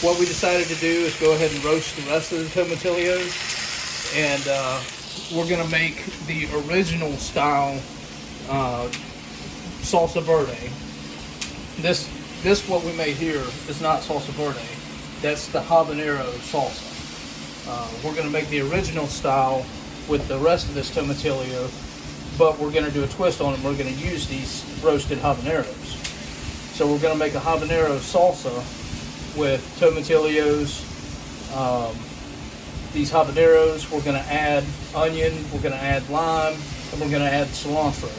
what we decided to do is go ahead and roast the rest of the tomatillios, and we're gonna make the original style salsa verde. This what we made here is not salsa verde. That's the habanero salsa. We're gonna make the original style with the rest of this tomatillo, but we're gonna do a twist on it. We're gonna use these roasted habaneros. So we're gonna make a habanero salsa with tomatillios, these habaneros. We're gonna add onion, we're gonna add lime, and we're gonna add cilantro.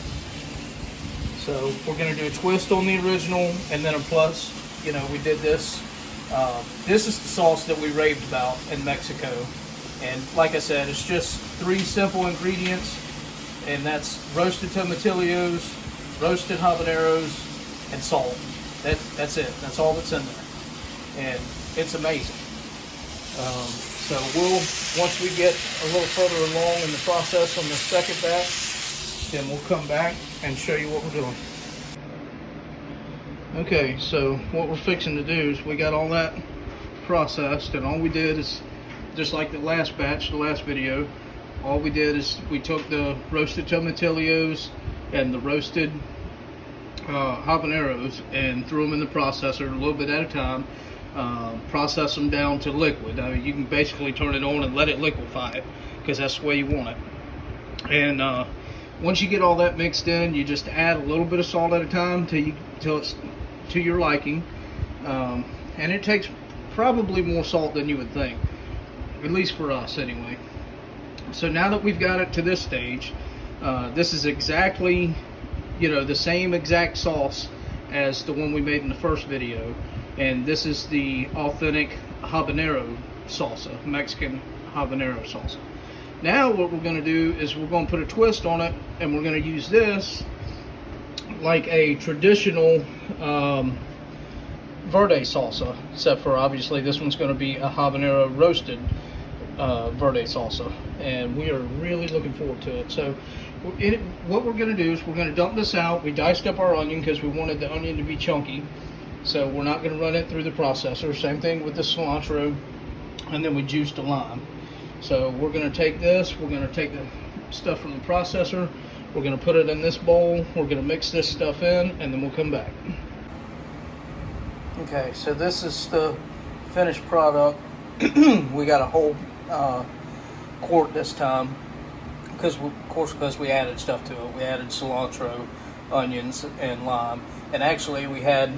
So we're gonna do a twist on the original, and then a plus, you know, we did this. This is the sauce that we raved about in Mexico. And like I said, it's just 3 simple ingredients, and that's roasted tomatillios, roasted habaneros, and salt. That's it. That's all that's in there. And it's amazing. So once we get a little further along in the process on the second batch, then we'll come back and show you what we're doing. Okay, so what we're fixing to do is we got all that processed, and all we did is, just like the last batch, the last video, all we did is we took the roasted tomatillios and the roasted habaneros and threw them in the processor a little bit at a time. Process them down to liquid. I mean, you can basically turn it on and let it liquefy, because that's the way you want it. And once you get all that mixed in, you just add a little bit of salt at a time till it's to your liking. And it takes probably more salt than you would think, at least for us anyway. So now that we've got it to this stage, this is exactly, you know, the same exact sauce as the one we made in the first video. And this is the authentic habanero salsa, Mexican habanero salsa. Now what we're going to do is we're going to put a twist on it, and we're going to use this like a traditional verde salsa, except for obviously this one's going to be a habanero roasted verde salsa, and we are really looking forward to it. So what we're going to do is we're going to dump this out. We diced up our onion because we wanted the onion to be chunky. So we're not going to run it through the processor. Same thing with the cilantro, and then we juiced the lime. So we're going to take this, we're going to take the stuff from the processor, we're going to put it in this bowl, we're going to mix this stuff in, and then we'll come back. Okay, so this is the finished product. We got a whole quart this time, because we added stuff to it. We added cilantro, onions, and lime, and actually we had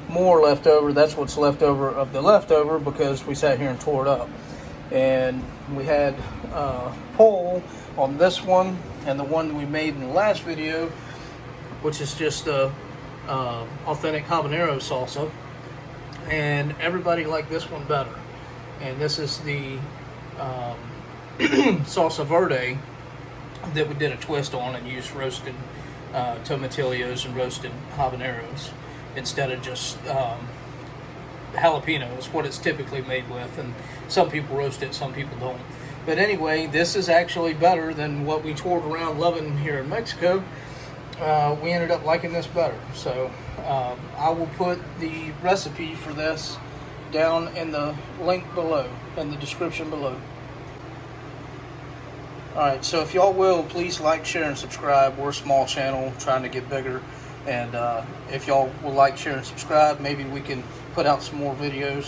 more left over. That's what's left over of the leftover, because we sat here and tore it up. And we had pole on this one and the one we made in the last video, which is just the authentic habanero salsa, and everybody liked this one better. And this is the salsa verde that we did a twist on and used roasted tomatillios and roasted habaneros instead of just jalapenos, what it's typically made with. And some people roast it, some people don't. But anyway, this is actually better than what we toured around loving here in Mexico. We ended up liking this better. So I will put the recipe for this down in the link below, in the description below. Alright, so if y'all will, please like, share, and subscribe. We're a small channel trying to get bigger. And if y'all will like, share, and subscribe, maybe we can put out some more videos.